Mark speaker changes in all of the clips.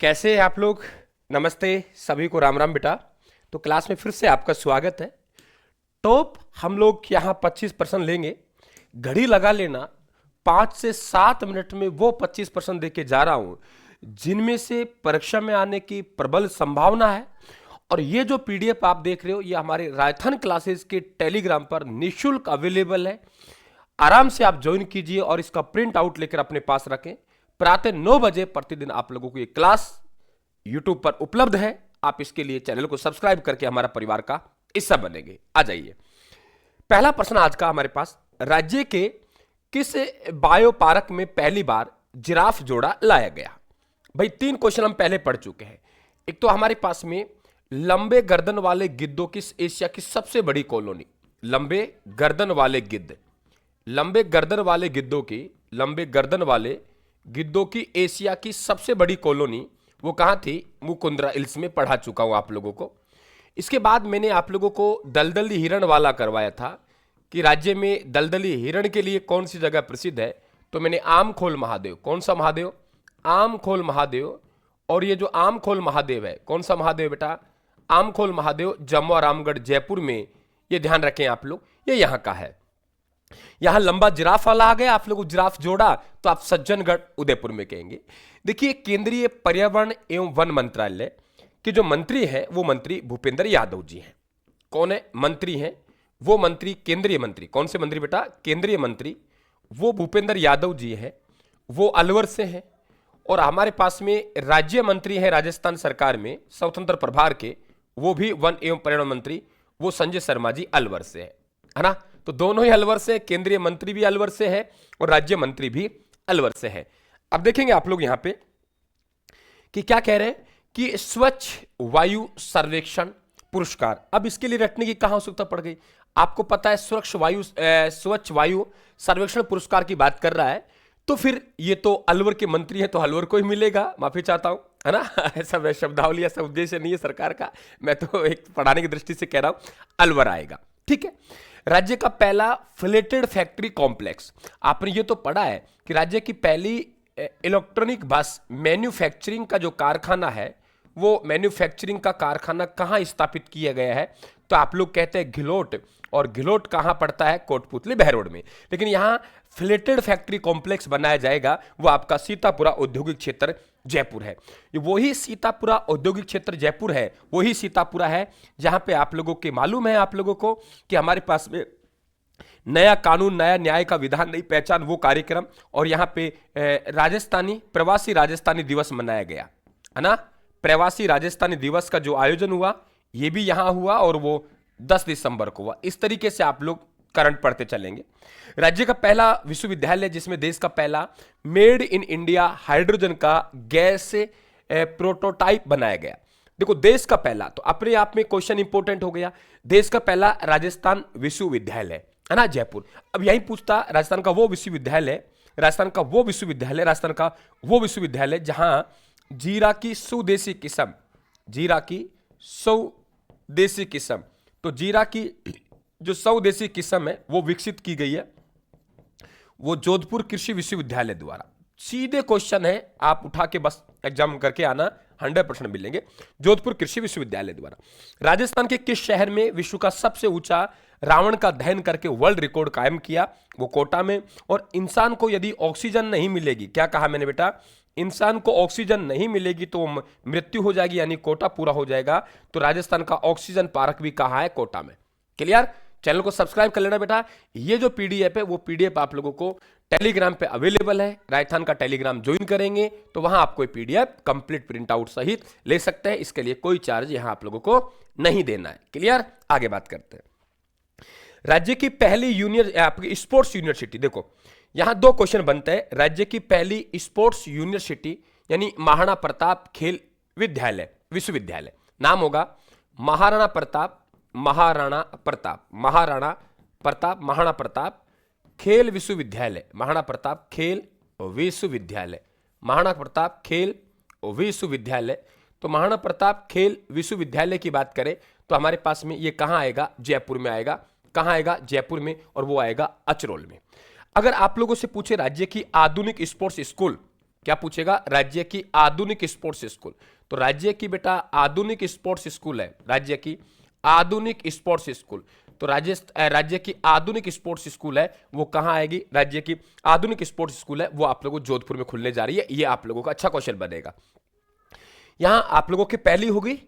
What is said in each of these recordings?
Speaker 1: कैसे हैं आप लोग। नमस्ते सभी को, राम राम बेटा। तो क्लास में फिर से आपका स्वागत है। टॉप हम लोग यहाँ 25% लेंगे। घड़ी लगा लेना, 5 से 7 मिनट में वो 25% दे के जा रहा हूँ जिनमें से परीक्षा में आने की प्रबल संभावना है। और ये जो पीडीएफ आप देख रहे हो ये हमारे राजस्थान क्लासेस के टेलीग्राम पर निःशुल्क अवेलेबल है। आराम से आप ज्वाइन कीजिए और इसका प्रिंट आउट लेकर अपने पास रखें। प्रातः 9 बजे प्रतिदिन आप लोगों को ये क्लास यूट्यूब पर उपलब्ध है। आप इसके लिए चैनल को सब्सक्राइब करके हमारा परिवार का हिस्सा बनेंगे। आ जाइए, पहला प्रश्न आज का हमारे पास, राज्य के किस बायो पार्क में पहली बार जिराफ जोड़ा लाया गया। भाई 3 क्वेश्चन हम पहले पढ़ चुके हैं। एक तो हमारे पास में लंबे गर्दन वाले गिद्धों की एशिया की सबसे बड़ी कॉलोनी, लंबे गर्दन वाले गिद्ध, लंबे गर्दन वाले गिद्धों की, लंबे गर्दन वाले गिद्धों की एशिया की सबसे बड़ी कॉलोनी वो कहां थी? मुकुंदरा हिल्स में पढ़ा चुका हूं आप लोगों को। इसके बाद मैंने आप लोगों को दलदली हिरण वाला करवाया था कि राज्य में दलदली हिरण के लिए कौन सी जगह प्रसिद्ध है। तो मैंने आमखोल महादेव, कौन सा महादेव? आमखोल महादेव। और ये जो आमखोल महादेव है, कौन सा महादेव बेटा? आमखोल महादेव जमुआ रामगढ़ जयपुर में, ये ध्यान रखें आप लोग, ये यहां का है। यहां लंबा जिराफ वाला आ गया, आप लोग जिराफ जोड़ा तो आप सज्जनगढ़ उदयपुर में कहेंगे। देखिए, केंद्रीय पर्यावरण एवं वन मंत्रालय के जो मंत्री हैं वो मंत्री भूपेंद्र यादव जी हैं। कौन है मंत्री हैं? वो मंत्री, केंद्रीय मंत्री। कौन से मंत्री बेटा? केंद्रीय मंत्री वो भूपेंद्र यादव जी हैं, वो अलवर से हैं। और हमारे पास में राज्य मंत्री हैं राजस्थान सरकार में स्वतंत्र प्रभार के, वो भी वन एवं पर्यावरण मंत्री, वो संजय शर्मा जी अलवर से है ना। तो दोनों ही अलवर से, केंद्रीय मंत्री भी अलवर से है और राज्य मंत्री भी अलवर से है। अब देखेंगे आप लोग यहां पे कि क्या कह रहे हैं कि स्वच्छ वायु सर्वेक्षण पुरस्कार। अब इसके लिए रटने की कहां उत्सुकता पड़ गई? आपको पता है स्वच्छ वायु सर्वेक्षण पुरस्कार की बात कर रहा है, तो फिर ये तो अलवर के मंत्री है तो अलवर को ही मिलेगा। माफी चाहता हूं, है ना। ऐसा शब्दावली, ऐसा उद्देश्य नहीं है सरकार का, मैं तो एक पढ़ाने की दृष्टि से कह रहा हूं, अलवर आएगा। ठीक है। राज्य का पहला फ्लेटेड फैक्ट्री कॉम्प्लेक्स, आपने ये तो पढ़ा है कि राज्य की पहली इलेक्ट्रॉनिक बस मैन्युफैक्चरिंग का जो कारखाना है, वो मैन्युफैक्चरिंग का कारखाना कहां स्थापित किया गया है? तो आप लोग कहते हैं घिलोट, और घिलोट कहां पड़ता है? कोटपुतली बहरोड में। लेकिन यहां फ्लेटेड फैक्ट्री कॉम्प्लेक्स बनाया जाएगा, वो आपका सीतापुरा औद्योगिक क्षेत्र जयपुर है। वही सीतापुरा औद्योगिक क्षेत्र जयपुर है, वही सीतापुरा है जहां पे आप लोगों के मालूम है आप लोगों को कि हमारे पास में नया कानून, नया न्याय का विधान, नई पहचान, वो कार्यक्रम, और यहां पे प्रवासी राजस्थानी दिवस मनाया गया, है ना। प्रवासी राजस्थानी दिवस का जो आयोजन हुआ ये भी यहां हुआ और वो 10 दिसंबर को हुआ। इस तरीके से आप लोग करंट पढ़ते चलेंगे। राज्य का पहला विश्वविद्यालय जिसमें देश का पहला मेड इन इंडिया हाइड्रोजन का गैस प्रोटोटाइप बनाया गया। देखो, देश का पहला, तो अपने आप में क्वेश्चन इंपॉर्टेंट हो गया। देश का पहला राजस्थान विश्वविद्यालय, है ना, जयपुर। अब यही पूछता, राजस्थान का वो विश्वविद्यालय, राजस्थान का वो विश्वविद्यालय, राजस्थान का वो विश्वविद्यालय जहां जीरा की स्वदेशी किस्म, जीरा की स्वदेशी किस्म, तो जीरा की जो स्वदेशी किस्म है वो विकसित की गई है, वो जोधपुर कृषि विश्वविद्यालय द्वारा। सीधे क्वेश्चन है, आप उठा के बस एग्जाम करके आना, 100% मिलेंगे। जोधपुर कृषि विश्वविद्यालय द्वारा। राजस्थान के किस शहर में विश्व का सबसे ऊंचा रावण का दहन करके वर्ल्ड रिकॉर्ड कायम किया? वो कोटा में। और इंसान को यदि ऑक्सीजन नहीं मिलेगी, क्या कहा मैंने बेटा? इंसान को ऑक्सीजन नहीं मिलेगी तो मृत्यु हो जाएगी, यानी कोटा पूरा हो जाएगा। तो राजस्थान का ऑक्सीजन पार्क भी कहां है? कोटा में। क्लियर? चैनल को सब्सक्राइब कर लेना बेटा। ये जो पीडीएफ है वो पीडीएफ आप लोगों को टेलीग्राम पे अवेलेबल है। राजस्थान का टेलीग्राम ज्वाइन करेंगे तो वहां आपको पीडीएफ कंप्लीट प्रिंट आउट सहित ले सकते हैं। इसके लिए कोई चार्ज यहां आप लोगों को नहीं देना है। क्लियर? आगे बात करते हैं। राज्य की पहली आपकी स्पोर्ट्स यूनिवर्सिटी, देखो यहां 2 क्वेश्चन बनते हैं। राज्य की पहली स्पोर्ट्स यूनिवर्सिटी यानी महाराणा प्रताप खेल विश्वविद्यालय, नाम होगा महाराणा प्रताप खेल विश्वविद्यालय, महाराणा प्रताप खेल विश्वविद्यालय। तो महाराणा प्रताप खेल विश्वविद्यालय की बात करें तो हमारे पास में ये कहां आएगा? जयपुर में आएगा। कहां आएगा? जयपुर में, और वो आएगा अचरोल में। अगर आप लोगों से पूछे राज्य की आधुनिक स्पोर्ट्स स्कूल क्या पूछेगा? राज्य की आधुनिक स्पोर्ट्स स्कूल। तो राज्य की बेटा आधुनिक स्पोर्ट्स स्कूल है, राज्य की आधुनिक स्पोर्ट्स स्कूल। तो राज्य की आधुनिक स्पोर्ट्स स्कूल है वो कहां आएगी? राज्य की आधुनिक स्पोर्ट्स स्कूल है वो आप लोगों को जोधपुर में खुलने जा रही है। ये आप लोगों का अच्छा क्वेश्चन बनेगा। यहां आप लोगों की पहली होगी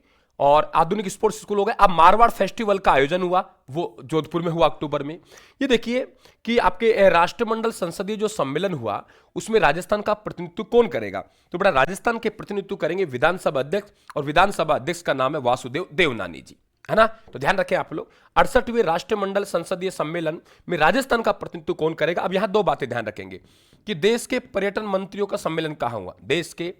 Speaker 1: और आधुनिक स्पोर्ट्स स्कूल हो गए। अब मारवाड़ फेस्टिवल का आयोजन हुआ, वो जोधपुर में हुआ अक्टूबर में। ये देखिए कि आपके राष्ट्रमंडल संसदीय जो सम्मेलन हुआ उसमें राजस्थान का प्रतिनिधित्व कौन करेगा? तो बेटा राजस्थान के प्रतिनिधित्व करेंगे विधानसभा अध्यक्ष, और विधानसभा अध्यक्ष का नाम है वासुदेव देवनानी जी, है ना। तो ध्यान रखें आप लोग, 68वें राष्ट्रमंडल संसदीय सम्मेलन में राजस्थान का प्रतिनिधित्व कौन करेगा? अब यहां दो बातें ध्यान रखेंगे कि देश के पर्यटन मंत्रियों का सम्मेलन कहां हुआ? देश के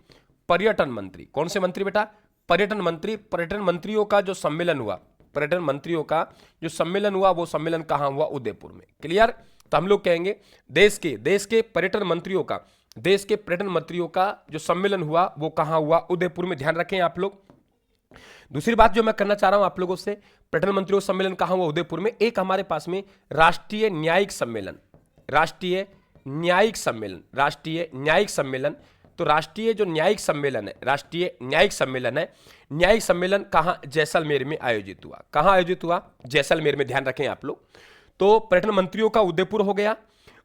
Speaker 1: पर्यटन मंत्री, कौन से मंत्री बेटा? पर्यटन मंत्री। पर्यटन मंत्रियों का जो सम्मेलन हुआ, पर्यटन मंत्रियों का जो सम्मेलन हुआ वो सम्मेलन कहां हुआ? उदयपुर में। क्लियर? तो हम लोग कहेंगे देश के पर्यटन मंत्रियों का, देश के पर्यटन मंत्रियों का जो सम्मेलन हुआ वो कहां हुआ? उदयपुर में। ध्यान रखें आप लोग। दूसरी बात जो मैं करना चाह रहा हूं आप लोगों से, पर्यटन मंत्रियों का सम्मेलन कहां हुआ? उदयपुर में। एक हमारे पास में राष्ट्रीय न्यायिक सम्मेलन, राष्ट्रीय न्यायिक सम्मेलन, राष्ट्रीय न्यायिक सम्मेलन। तो राष्ट्रीय जो न्यायिक सम्मेलन है, राष्ट्रीय न्यायिक सम्मेलन है, न्यायिक सम्मेलन कहां? जैसलमेर में आयोजित हुआ। कहां आयोजित हुआ? जैसलमेर में। ध्यान रखें आप लोग। तो पर्यटन मंत्रियों का उदयपुर हो गया,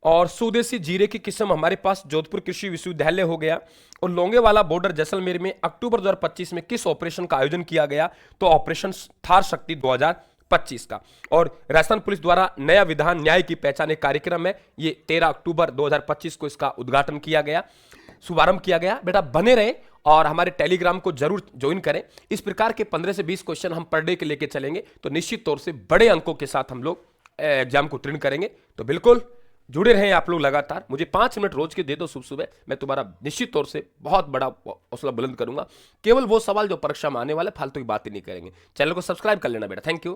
Speaker 1: और स्वदेशी जीरे की किस्म हमारे पास जोधपुर कृषि विश्वविद्यालय हो गया, और लोंगेवाला बॉर्डर जैसलमेर में अक्टूबर 2025 में किस ऑपरेशन का आयोजन किया गया? तो ऑपरेशन थार शक्ति 2025 का। और राजस्थान पुलिस द्वारा नया विधान न्याय की पहचान एक कार्यक्रम है, ये 13 अक्टूबर 2025 को इसका उद्घाटन किया गया, शुभारंभ किया गया। बेटा बने रहे और हमारे टेलीग्राम को जरूर ज्वाइन करें। इस प्रकार के 15 से 20 क्वेश्चन हम पर डे के लेके चलेंगे, तो निश्चित तौर से बड़े अंकों के साथ हम लोग एग्जाम को उत्तीर्ण करेंगे। तो बिल्कुल जुड़े रहें आप लोग लगातार। मुझे 5 मिनट रोज के दे दो सुबह, मैं तुम्हारा निश्चित तौर से बहुत बड़ा हौसला बुलंद करूंगा। केवल वो सवाल जो परीक्षा में आने वाले, फालतू की बातें नहीं करेंगे। चैनल को सब्सक्राइब कर लेना बेटा। Thank you.